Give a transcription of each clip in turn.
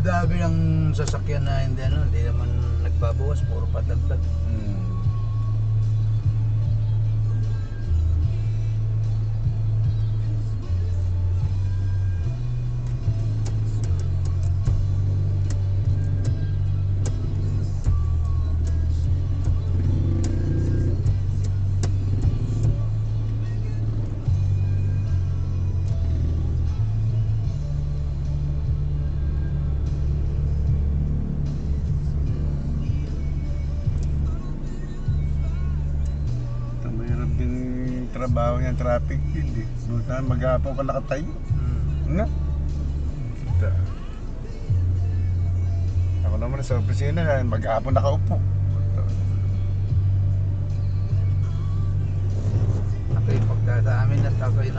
nagkabilang sasakyan na hindi naman nagbabawas, puro padagdag. Trabaho ng traffic hindi. Doon na maghapon ka nakatayo. Na? Kita. Ako naman sa opisina, maghapon nakaupo. Ako'y pagka sa amin at ako'y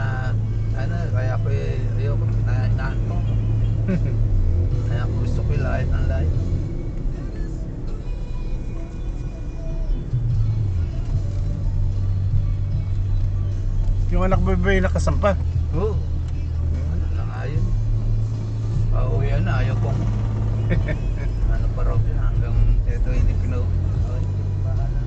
kaya ako'y ayoko, inahan ko. Kaya ako gusto ko'y lahit ng lahit. Yung anak mo ba yung nakasampa? Oo. Ano na nga yun. Pauwihan na, ayaw kong ano pa raw yun, hanggang ito hindi pinauwi. Okay, bahala.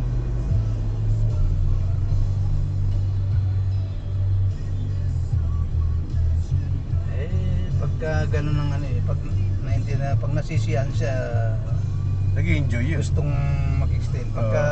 Pagka ganun ng pag nasisiyahan siya, Nag-enjoy yun. gustong mag-extend. Pagka